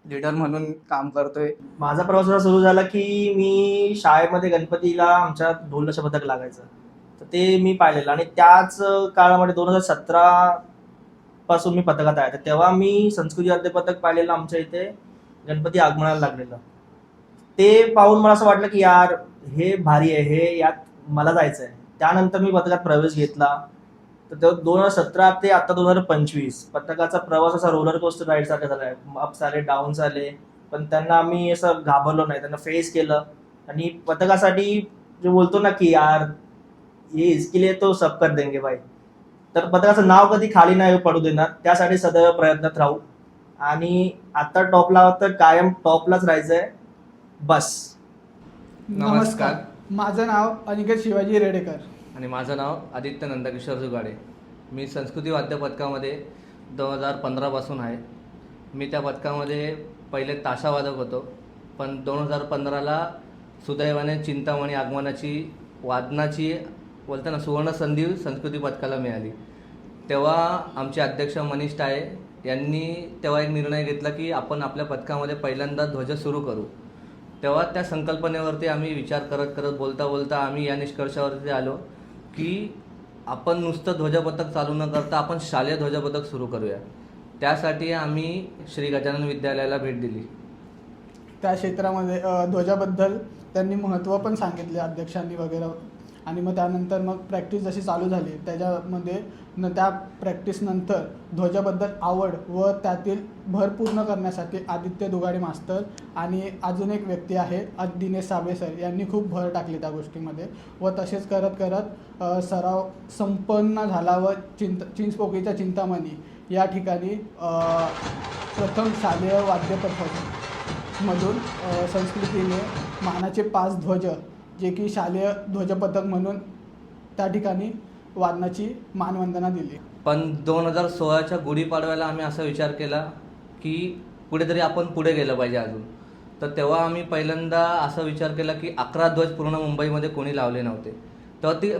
लीडर म्हणून काम करतोय. माझा प्रवास असा सुरू झाला की मी शाळेमध्ये गणपतीला आमच्या ढोलताशा पथक लागायचं, तर ते मी पाहिलेलं. आणि त्याच काळामध्ये 2017 पासून मी पथकात आहे. तर तेव्हा मी संस्कृती वाद्य पथक पाहिलेलं आमच्या इथे गणपती आगमनाला लागलेलं. ते पाहून मला असं वाटलं की यार हे भारी आहे, हे यात मला जायचं आहे. त्यानंतर मी पथकात प्रवेश घेतला. तर तेव्हा 2017 ते आता 2025 पथकाचा प्रवास असा रोलर कोस्टर राईड सारखा झाला आहे. अप्स आले, डाऊन्स आले, पण त्यांना आम्ही असं घाबरलो नाही, त्यांना फेस केलं. आणि पथकासाठी जे बोलतो ना की यार ये इसके लिए तो सब कर देंगे भाई, तर पथकाचं नाव कधी खाली नाही पडू देणार, त्यासाठी सदैव प्रयत्नात राहू. आणि आता टॉपला तर कायम टॉपलाच राहायचंय बस. नमस्कार, माझं नाव अनिकेत शिवाजी रेडेकर आणि माझं नाव आदित्य नंदकिशोर जुगाडे. मी संस्कृती वाद्य पथकामध्ये 2015 पासून आहे. मी त्या पथकामध्ये पहिले ताशावादक होतो, पण 2015ला सुदैवाने चिंतामणी आगमनाची वादनाची बोलताना सुवर्ण संधी संस्कृती पथकाला मिळाली. तेव्हा आमचे अध्यक्ष मनीष टाळे यांनी तेव्हा एक निर्णय घेतला की आपण आपल्या पथकामध्ये पहिल्यांदा ध्वज सुरू करू. तेव्हा त्या संकल्पनेवरती आम्ही विचार करत करत बोलता बोलता आम्ही या निष्कर्षावरती आलो की आपण नुसतं ध्वजपथक चालू न करता आपण शालेय ध्वजपथक सुरू करूया. त्यासाठी आम्ही श्री गजानन विद्यालयाला भेट दिली. त्या क्षेत्रामध्ये ध्वजाबद्दल त्यांनी महत्त्व पण सांगितले अध्यक्षांनी वगैरे. आणि मग त्यानंतर मग प्रॅक्टिस जशी चालू झाली त्याच्यामध्ये त्या प्रॅक्टिसनंतर ध्वजाबद्दल आवड व त्यातील भर पूर्ण करण्यासाठी आदित्य दुगाडे मास्तर आणि अजून एक व्यक्ती आहे दिनेश साबळे सर यांनी खूप भर टाकली त्या गोष्टीमध्ये. व तसेच करत करत सराव संपन्न झाला व चिंचपोकळीच्या चिंतामणी या ठिकाणी प्रथम शालेय वाद्यपथकमधून संस्कृतीने मानाचे 5 ध्वज जे की शालेय ध्वजपथक म्हणून त्या ठिकाणी वादनाची मानवंदना दिली. पण 2016च्या गुढीपाडव्याला आम्ही असा विचार केला की कुठेतरी आपण पुढे गेलं पाहिजे अजून. तर तेव्हा आम्ही पहिल्यांदा असा विचार केला की 11 ध्वज पूर्ण मुंबईमध्ये कोणी लावले नव्हते. तेव्हा ती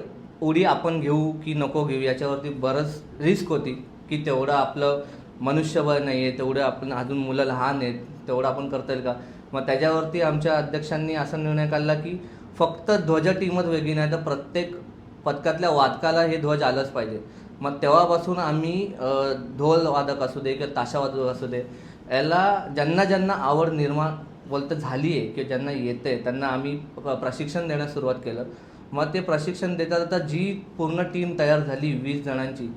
उडी आपण घेऊ की नको घेऊ याच्यावरती बरंच रिस्क होती की तेवढं आपलं मनुष्यबळ नाही आहे, तेवढं आपण अजून मुलं लहान आहेत, तेवढं आपण करता येईल का. मग त्याच्यावरती आमच्या अध्यक्षांनी असा निर्णय काढला की फक्त ध्वज टीमच वेगळी नाही तर प्रत्येक पथकातल्या वादकाला हे ध्वज आलंच पाहिजे. मग तेव्हापासून आम्ही ढोल वादक असू दे किंवा ताशा वादक असू दे याला ज्यांना ज्यांना आवड निर्माण बोलतं झाली आहे किंवा ज्यांना येते त्यांना आम्ही प्रशिक्षण देण्यास सुरुवात केलं. मग ते प्रशिक्षण देता देता जी पूर्ण टीम तयार झाली 20 जणांची,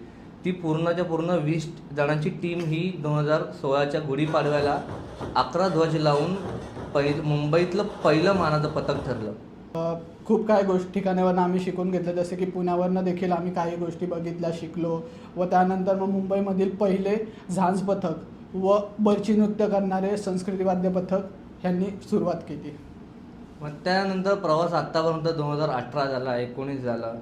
ती पूर्णच्या पूर्ण 20 जणांची टीम ही 2016च्या गुढीपाडव्याला 11 ध्वज लावून मुंबईतलं पहिलं मानाचं पथक ठरलं. खूप काही ठिकाणावरून आम्ही शिकून घेतलं, जसे की पुण्यावरनं देखील आम्ही काही गोष्टी बघितल्या शिकलो. व त्यानंतर मग मुंबईमधील पहिले झांज पथक व बर्ची नृत्य करणारे संस्कृती वाद्य पथक ह्यांनी सुरुवात केली. मग त्यानंतर प्रवास आत्तापर्यंत 2018 झाला, 19 झाला.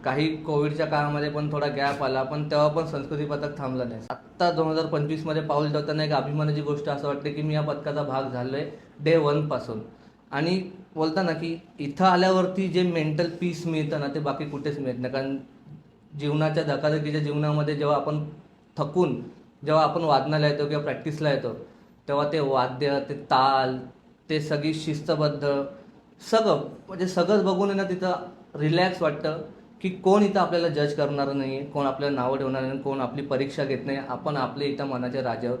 काही कोविडच्या काळामध्ये पण थोडा गॅप आला, पण तेव्हा पण संस्कृती पथक थांबलं नाही. आत्ता 2025मध्ये पाऊल ठेवताना एक अभिमानाची गोष्ट असं वाटते की मी या पथकाचा भाग झालो आहे डे 1 पासून. आणि बोलता ना की इथं आल्यावरती जे मेंटल पीस मिळतं ना ते बाकी कुठेच मिळत नाही. कारण जीवनाच्या धकाधकीच्या जीवनामध्ये जेव्हा आपण थकून जेव्हा आपण वादनाला येतो किंवा प्रॅक्टिसला येतो तेव्हा ते वाद्य, ते ताल, ते सगळी शिस्तबद्ध सगळं म्हणजे सगळंच बघून ना तिथं रिलॅक्स वाटतं की कोण इथं आपल्याला जज करणारं नाही आहे, कोण आपल्याला नावं ठेवणार नाही, कोण आपली परीक्षा घेत नाही. आपण आपले इथं मनाच्या राजावर.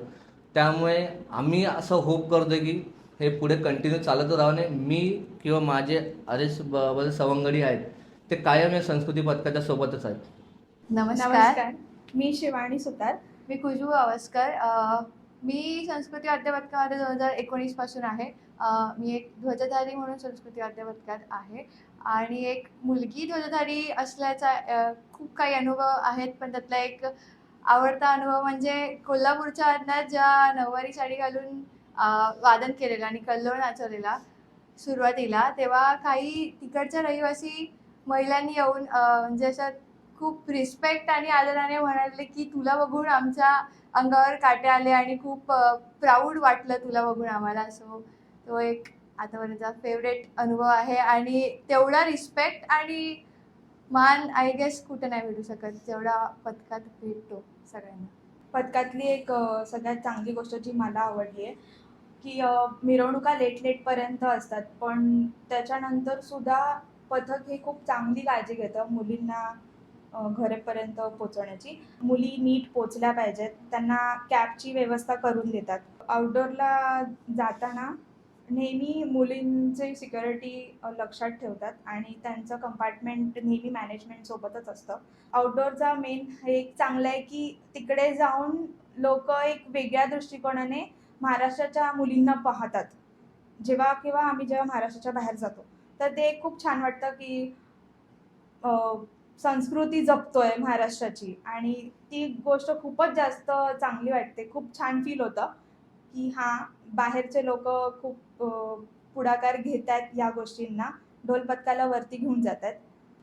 त्यामुळे आम्ही असं होप करतो की हे पुढे कंटिन्यू चालत राहू नये. मी किंवा माझे सवंगडी आहेत ते कायम या संस्कृती पथकाच्या सोबतच आहेत. नमस्कार, मी शिवानी सुतार. मी कुजू अवस्कर. मी संस्कृती वाद्य पथकामध्ये 2019 पासून आहे. मी एक ध्वजधारी म्हणून संस्कृती वाद्य पथकात आहे आणि एक मुलगी ध्वजधारी असल्याचा खूप काही अनुभव आहेत. पण त्यातला एक आवडता अनुभव म्हणजे कोल्हापूरच्या आदनात ज्या नऊवारी साडी घालून वादन केलेलं आणि कल्लोळ नाचवलेला सुरुवातीला, तेव्हा काही तिकडच्या रहिवासी महिलांनी येऊन म्हणजे असं खूप रिस्पेक्ट आणि आदराने म्हणाले की तुला बघून आमच्या अंगावर काटे आले आणि खूप प्राऊड वाटलं तुला बघून आम्हाला. सो तो एक आतापर्यंतचा फेवरेट अनुभव आहे आणि तेवढा रिस्पेक्ट आणि मान आय गेस कुठं नाही भेटू शकत जेवढा पथकात भेटतो सगळ्यांना. पथकातली एक सगळ्यात चांगली गोष्ट जी मला आवडली आहे की मिरवणुका लेटपर्यंत असतात, पण त्याच्यानंतर सुद्धा पथक हे खूप चांगली काळजी घेतं मुलींना घरेपर्यंत पोचवण्याची. मुली नीट पोचल्या पाहिजेत, त्यांना कॅबची व्यवस्था करून देतात. आउटडोअरला जाताना नेहमी मुलींची सिक्युरिटी लक्षात ठेवतात आणि त्यांचं कंपार्टमेंट नेहमी मॅनेजमेंटसोबतच असतं. आउटडोअरचा मेन हे एक चांगलं आहे की तिकडे जाऊन लोक एक वेगळ्या दृष्टिकोनाने महाराष्ट्राच्या मुलींना पाहतात. जेव्हा महाराष्ट्राच्या बाहेर जातो तर ते खूप छान वाटतं की संस्कृती जपतोय महाराष्ट्राची आणि ती गोष्ट खूपच जास्त चांगली वाटते. खूप छान फील होतं की हां, बाहेरचे लोक खूप पुढाकार घेत आहेत या गोष्टींना, ढोल पथकाला वरती घेऊन जात आहेत.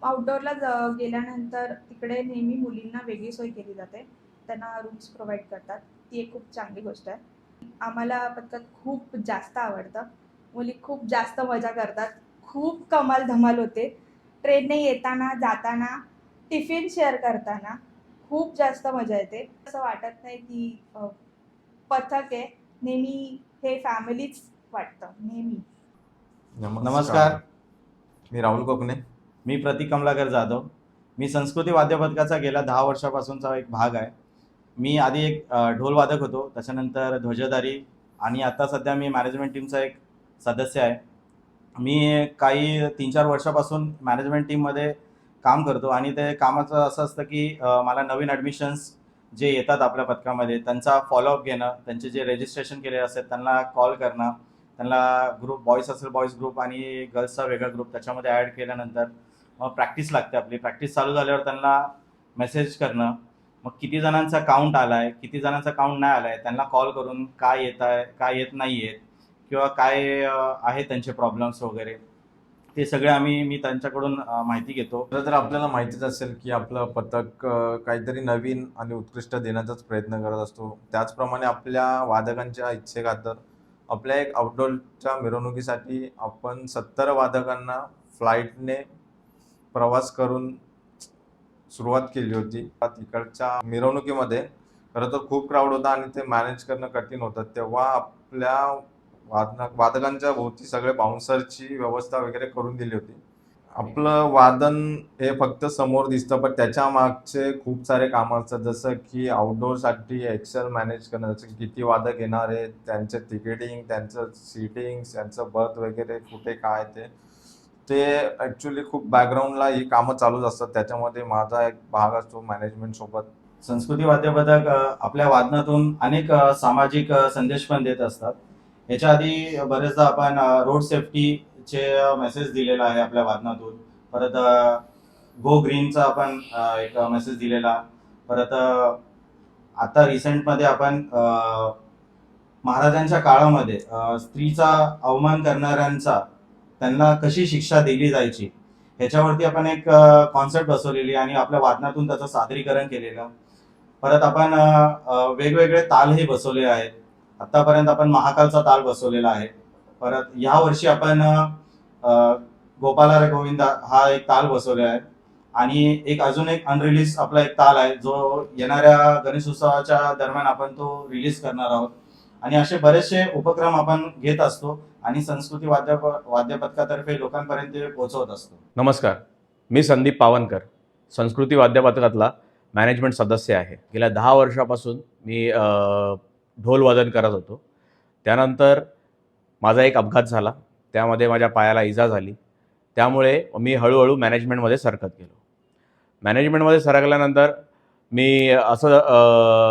आउटडोअरला गेल्यानंतर तिकडे नेहमी मुलींना वेगळी सोय केली जाते, त्यांना रूम्स प्रोव्हाइड करतात. ती एक खूप चांगली गोष्ट आहे. आम्हाला पथकात खूप जास्त आवडतं. मुली खूप जास्त मजा करतात, खूप कमाल धमाल होते. ट्रेनने येताना जाताना टिफिन शेअर करताना खूप जास्त मजा येते. असं वाटत नाही की पथक आहे, नेहमी हे फॅमिलीच वाटतं नेहमी. नमस्कार. मी राहुल कोकणे. मी प्रतीक कमलाकर जाधव. मी संस्कृती वाद्य पथकाचा गेल्या 10 वर्षापासूनचा एक भाग आहे. मी आधी एक ढोलवादक होतो, त्याच्यानंतर ध्वजधारी आणि आता सध्या मी मॅनेजमेंट टीमचा एक सदस्य आहे. मी काही 3-4 वर्षापासून मॅनेजमेंट टीममध्ये काम करतो आणि ते कामाचं असं असतं की मला नवीन ॲडमिशन्स जे येतात आपल्या पथकामध्ये त्यांचा फॉलोअप घेणं, त्यांचे जे रजिस्ट्रेशन केलेले असतात त्यांना कॉल करणं, त्यांना ग्रुप बॉईज असेल बॉईज ग्रुप आणि गर्ल्सचा वेगळा ग्रुप त्याच्यामध्ये ॲड केल्यानंतर मग प्रॅक्टिस लागते. आपली प्रॅक्टिस चालू झाल्यावर त्यांना मेसेज करणं, मग किती जणांचा काउंट आला आहे, किती जणांचा काउंट नाही आला आहे, त्यांना कॉल करून काय येत आहे, काय येत नाही आहेत किंवा काय आहे त्यांचे प्रॉब्लेम्स वगैरे, ते सगळे मी त्यांच्याकडून माहिती घेतो. तर आपल्याला माहितीच असेल की आपलं पथक काहीतरी नवीन आणि उत्कृष्ट देण्याचाच प्रयत्न करत असतो. त्याचप्रमाणे आपल्या वादकांच्या इच्छेखातर आपल्या एक आउटडोरच्या मिरवणुकीसाठी आपण 70 वादकांना फ्लाईटने प्रवास करून सुरुवात केली होती. तिकडच्या मिरवणुकीमध्ये खरं तर खूप क्राऊड होता आणि ते मॅनेज करणं कठीण होतं. तेव्हा आपल्या वादकांच्या भोवती सगळे बाउन्सरची व्यवस्था वगैरे करून दिली होती. आपलं वादन हे फक्त समोर दिसतं, पण त्याच्या मागचे खूप सारे कामं असतात. जसं की आउटडोअरसाठी एक्सेल मॅनेज करणं, जसं की किती वादक येणार आहे, त्यांचं तिकीटिंग, त्यांचं सीटिंग, त्यांचं बर्थ वगैरे कुठे काय ते ॲक्च्युली खूप बॅकग्राऊंडला ही कामं चालूच असतात. त्याच्यामध्ये माझा एक भाग असतो मॅनेजमेंटसोबत. संस्कृती वाद्य पथक आपल्या वादनातून अनेक सामाजिक संदेश पण देत असतात. याच्या आधी बरेचदा आपण रोड सेफ्टीचे मेसेज दिलेला आहे आपल्या वादनातून. परत गो ग्रीनचा आपण एक मेसेज दिलेला. परत आता रिसेंटमध्ये आपण महाराजांच्या काळामध्ये स्त्रीचा अवमान करणाऱ्यांचा त्यांना कशी शिक्षा दिली जायची ह्याच्यावरती आपण एक कॉन्सेप्ट बसवलेली आणि आपल्या वादनातून त्याचं सादरीकरण केलेलं. परत आपण वेगवेगळे तालही बसवले आहेत. आतापर्यंत आपण महाकालचा ताल बसवलेला आहे. परत ह्या वर्षी आपण गोपाला रे गोविंदा हा एक ताल बसवलेला आहे आणि अजून एक अनरिलीज आपला एक ताल आहे जो येणाऱ्या गणेश उत्सवाच्या दरम्यान आपण तो रिलीज करणार आहोत. आणि असे बरेचसे उपक्रम आपण घेत असतो आणि संस्कृती वाद्य पथकातर्फे लोकांपर्यंत पोहोचवत असतो. नमस्कार, मी संदीप पावनकर, संस्कृती वाद्य पथकातला मॅनेजमेंट सदस्य आहे. गेल्या 10 वर्षापासून मी ढोलवादन करत होतो. त्यानंतर माझा एक अपघात झाला, त्यामध्ये माझ्या पायाला इजा झाली. त्यामुळे मी हळूहळू मॅनेजमेंटमध्ये सरकत गेलो. मॅनेजमेंटमध्ये सरकल्यानंतर मी असं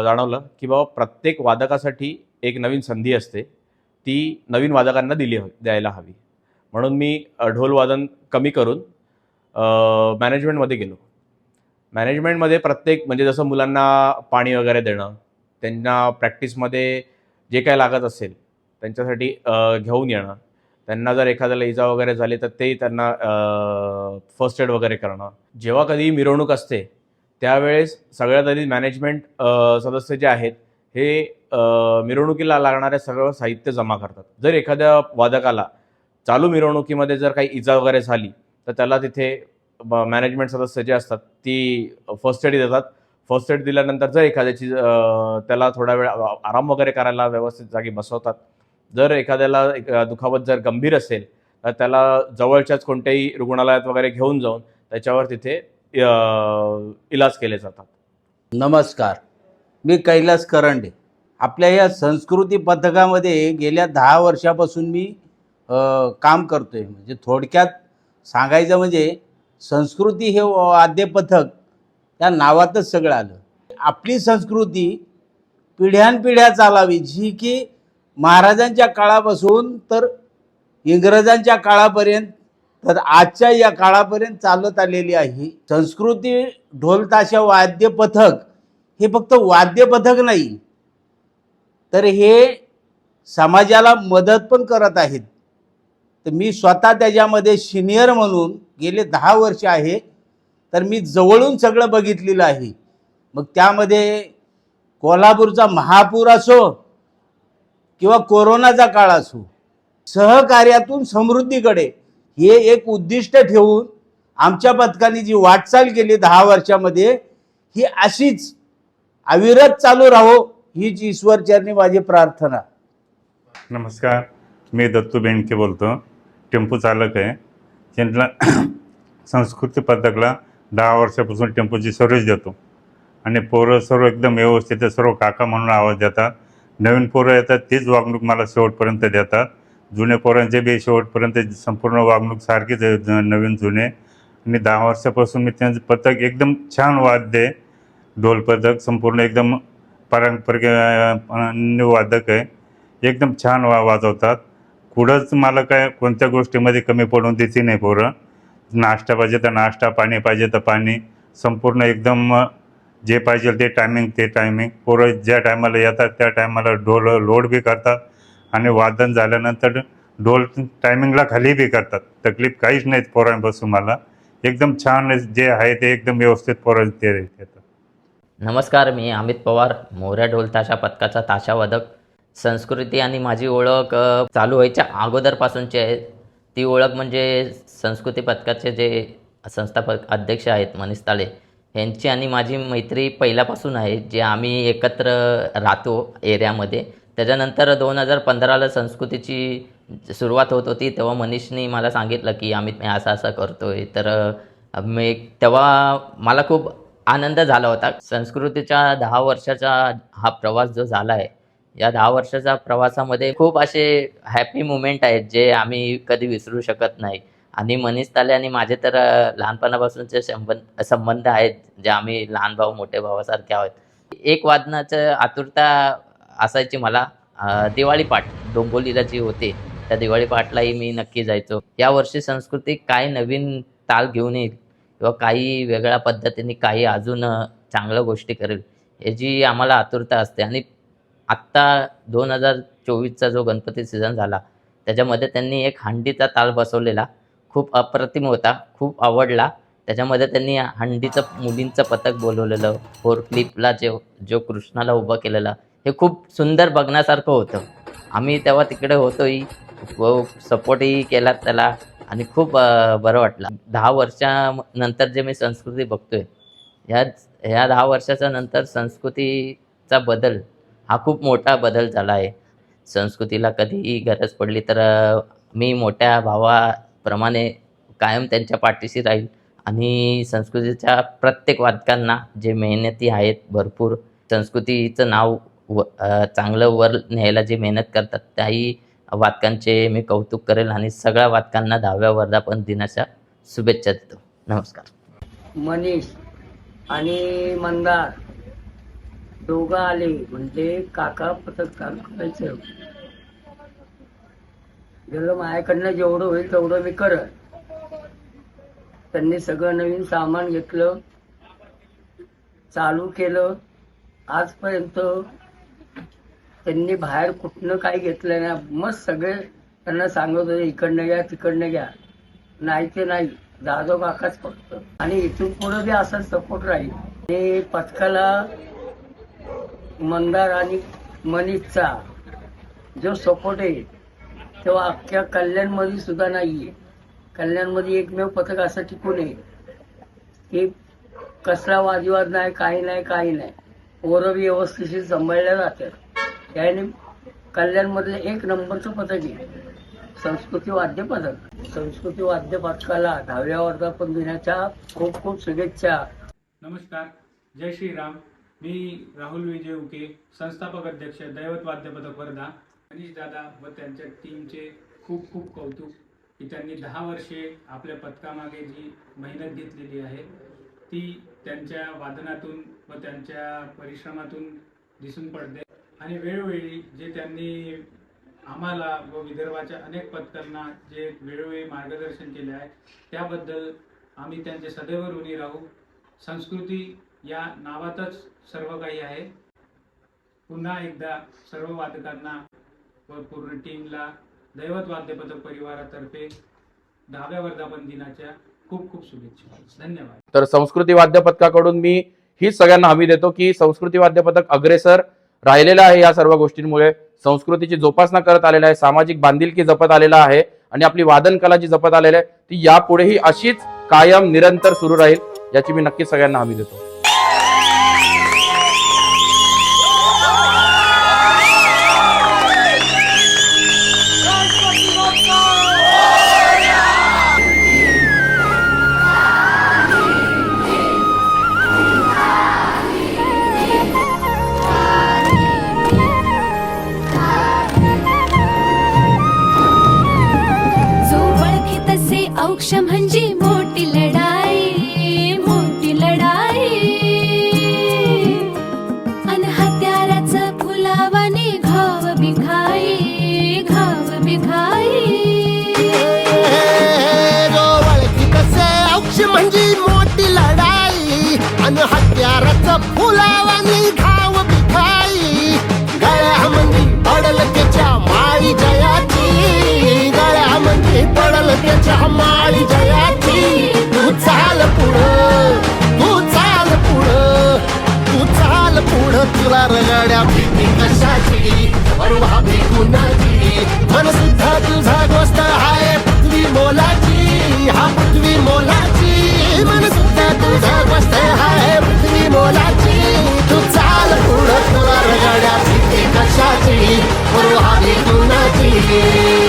जाणवलं की बाबा प्रत्येक वादकासाठी एक नवीन संधी असते, ती नवीन वादकांना द्यायला हवी. म्हणून मी ढोलवादन कमी करून मॅनेजमेंटमध्ये गेलो. मॅनेजमेंटमध्ये म्हणजे जसं मुलांना पाणी वगैरे देणं, त्यांना प्रॅक्टिसमध्ये जे काय लागत असेल त्यांच्यासाठी घेऊन येणं, त्यांना जर एखाद्याला इजा वगैरे झाली तर ते त्यांना फर्स्ट एड वगैरे करणं. जेव्हा कधी मिरवणूक असते त्यावेळेस सगळ्यात आधी मॅनेजमेंट सदस्य जे आहेत हे मिरवणुकीला लागणारे सगळं साहित्य जमा करतात. जर एखाद्या वादकाला चालू मिरवणुकीमध्ये जर काही इजा वगैरे झाली तर त्याला तिथे मॅनेजमेंट सदस्य जे असतात ती फर्स्ट एड देतात. फर्स्ट एड दिल्यानंतर जर एखाद्याची त्याला थोडा वेळ आराम वगैरे करायला व्यवस्थित जागी बसवतात. जर एखाद्याला दुखापत जर गंभीर असेल तर त्याला जवळच्याच कोणत्याही रुग्णालयात वगैरे घेऊन जाऊन त्याच्यावर तिथे इलाज केले जातात. नमस्कार, मी कैलास करंडे. आपल्या या संस्कृती पथकामध्ये गेल्या 10 वर्षापासून मी काम करतो आहे. म्हणजे थोडक्यात सांगायचं म्हणजे संस्कृती हे वाद्य पथक या नावातच सगळं आलं. आपली संस्कृती पिढ्यानपिढ्या चालावी, जी की महाराजांच्या काळापासून तर इंग्रजांच्या काळापर्यंत तर आजच्या या काळापर्यंत चालत आलेली आहे. संस्कृती ढोलताशा वाद्य पथक हे फक्त वाद्य पथक नाही तर हे समाजाला मदत पण करत आहेत. तर मी स्वतः त्याच्यामध्ये सिनियर म्हणून गेले 10 वर्ष आहे, तर मी जवळून सगळं बघितलेलं आहे. मग त्यामध्ये कोल्हापूरचा महापूर असो किंवा कोरोनाचा काळ असो, सहकार्यातून समृद्धीकडे हे एक उद्दिष्ट ठेवून आमच्या पथकाने जी वाटचाल केली 10 वर्षामध्ये ही अशीच अविरत चालू राहो हीच ईश्वरचरणी माझी प्रार्थना. नमस्कार, मी दत्तू बेंडके बोलतो, टेम्पो चालक आहे. त्यांना संस्कृती पथकला 10 वर्षापासून टेम्पोची सर्व्हिस देतो आणि पोरं सर्व एकदम व्यवस्थित आहे. सर्व काका म्हणून आवाज देतात. नवीन पोरं येतात तीच वागणूक मला शेवटपर्यंत देतात. जुन्या पोरांचे बी शेवटपर्यंत संपूर्ण वागणूक सारखीच आहे, नवीन जुने. आणि 10 वर्षापासून मी त्यांचं पथक एकदम छान वाद्य आहे. ढोल पथक संपूर्ण एकदम पारंपरिक वादक आहे. एकदम छान वाजवतात. कुठंच मला काय कोणत्या गोष्टीमध्ये कमी पडून देते नाही पोरं. नाश्ता पाहिजे तर नाश्ता, पाणी पाहिजे तर पाणी, संपूर्ण एकदम जे पाहिजे ते टायमिंग. पोरं ज्या टायमाला येतात त्या टायमाला ढोल लोड बी करतात आणि वादन झाल्यानंतर ढोल टायमिंगला खाली बी करतात. तकलीफ काहीच नाहीत पोरांपासून मला. एकदम छान जे आहे ते एकदम व्यवस्थित पोरं ते येतात. नमस्कार, मी अमित पवार, मोऱ्या ढोल ताशा पथकाचा ताशावादक. संस्कृती आणि माझी ओळख चालू व्हायच्या अगोदरपासूनची आहे. ती ओळख म्हणजे संस्कृती पथकाचे जे संस्थापक अध्यक्ष आहेत मनीष ताळे यांची आणि माझी मैत्री पहिल्यापासून आहे, जे आम्ही एकत्र राहतो एरियामध्ये. त्याच्यानंतर 2015ला संस्कृतीची सुरुवात होत होती, तेव्हा मनीषनी मला सांगितलं की अमित मी असं असं करतो आहे. तर मी तेव्हा मला खूप आनंद झाला होता. संस्कृतीच्या 10 वर्षाचा हा प्रवास जो झाला आहे, या 10 वर्षाच्या प्रवासामध्ये खूप असे हॅपी मुमेंट आहेत जे आम्ही कधी विसरू शकत नाही. आणि मनीष ताले आणि माझे तर लहानपणापासूनचे संबंध आहेत, जे आम्ही लहान भाऊ मोठे भावासारखे आहोत. एक वादनाचं आतुरता असायची मला. दिवाळी पाठ डोंबोलीला जी होते त्या दिवाळी पाठलाही मी नक्की जायचो. यावर्षी संस्कृती काय नवीन ताल घेऊन येईल किंवा काही वेगळ्या पद्धतीने काही अजून चांगल्या गोष्टी करेल याची आम्हाला आतुरता असते. आणि आत्ता 2024चा जो गणपती सीझन झाला त्याच्यामध्ये त्यांनी एक हंडीचा ताल बसवलेला, खूप अप्रतिम होता, खूप आवडला. त्याच्यामध्ये त्यांनी हंडीचं मुलींचं पथक बोलवलेलं, 4 क्लिपला जो कृष्णाला उभं केलेलं, हे खूप सुंदर बघण्यासारखं होतं. आम्ही तेव्हा तिकडे होतोही, सपोर्टही केला त्याला आणि खूप बरं वाटलं. 10 वर्षानंतर जे मी संस्कृती बघतोय, ह्या 10 वर्षाच्या नंतर संस्कृतीचा बदल हा खूप मोठा बदल झाला आहे. संस्कृतीला कधीही गरज पडली तर मी मोठ्या भावाप्रमाणे कायम त्यांच्या पाठीशी राहील. आणि संस्कृतीच्या प्रत्येक वादकांना जे मेहनती आहेत भरपूर, संस्कृतीचं नाव चांगलं वर न्यायला जे मेहनत करतात, त्याही वादकांचे मी कौतुक करेल आणि सगळ्या वादकांना 10व्या वर्धापन दिनाच्या शुभेच्छा देतो. नमस्कार. मनीष आणि मंदार दोघं आले म्हणजे काका पथक चालू करायचं. गेलं माझ्याकडनं जेवढं होईल तेवढं मी करत. त्यांनी सगळं नवीन सामान घेतलं, चालू केलं. आजपर्यंत त्यांनी बाहेर कुठनं काही घेतलं नाही. मस्त सगळे त्यांना सांगत होते इकडनं घ्या तिकडनं घ्या, नाही ते नाही, जाधव काकाच फक्त. आणि इथून पुढे बी असा सपोर्ट राहील. आणि पथकाला मंदार आणि मनीषचा जो सपोर्ट आहे तेव्हा अख्ख्या कल्याणमध्ये सुद्धा नाहीये. कल्याणमध्ये एकमेव पथक असं टिकून आहे की कसला वादविवाद नाही, काही नाही. पोरं बी व्यवस्थित सांभाळल्या जातात. त्याने कल्याणमधले 1 नंबरचं पथक आहे संस्कृती वाद्य पथक. संस्कृती वाद्य पथकाला 10व्या वर्धापन दिनाच्या खूप खूप शुभेच्छा. नमस्कार, जय श्रीराम. मी राहुल विजय उके, संस्थापक अध्यक्ष दैवत वाद्य पथक वर्धा. मनीष दादा व त्यांच्या टीमचे खूप खूप कौतुक की त्यांनी 10 वर्षे आपल्या पथकामागे जी मेहनत घेतलेली आहे ती त्यांच्या वादनातून व त्यांच्या परिश्रमातून दिसून पडते. आणि वेळोवेळी जे त्यांनी आम्हाला व विदर्भाच्या अनेक पथकांना जे वेळोवेळी मार्गदर्शन केले आहे त्याबद्दल आम्ही त्यांचे सदैव ऋणी राहू. संस्कृती या नावातच सर्व काही आहे. पुन्हा एकदा सर्व वादकांना व पूर्ण टीमला दैवत वाद्य पथक परिवारातर्फे 10व्या वर्धापन दिनाच्या खूप खूप शुभेच्छा. धन्यवाद. तर संस्कृती वाद्य पथकाकडून मी हीच सगळ्यांना हमी देतो की संस्कृती वाद्य पथक अग्रेसर राहिलेलं आहे. या सर्व गोष्टींमुळे संस्कृतीची जोपासना करत आलेला आहे, सामाजिक बांधिलकी जपत आलेला आहे आणि आपली वादन कला जी जपत आलेली आहे ती यापुढेही अशीच कायम निरंतर सुरू राहील याची मी नक्कीच सगळ्यांना हमी देतो. पक्ष म्हणजे मोठी लढाई, मोठी लढाई. अन हत्याराचं फुलावाने घाव बिखाई, घाव बिखाई. पक्ष म्हणजे मोठी लढाई आणि हत्याराचं फुलावानी घाव बिखाई. गळ्यामध्ये पडल त्याच्या माळी जयाची, गळ्यामध्ये पडल त्याच्या माळी जयाची. तू चाल पुढं, तू चाल पुढं, तू चाल पुढं. तुला रगड्या भीती कशाची, परवा भी कुणाची. मन सुद्धा तुझा गोष्ट आहे पृथ्वी मोलाची, हा पृथ्वी मोलाची. मन सुद्धा तुझा गोष्ट आहे पृथ्वी मोलाची. तू चाल पुढं, तुला रगड्या भीती कशाची, परवा भी कुणाची.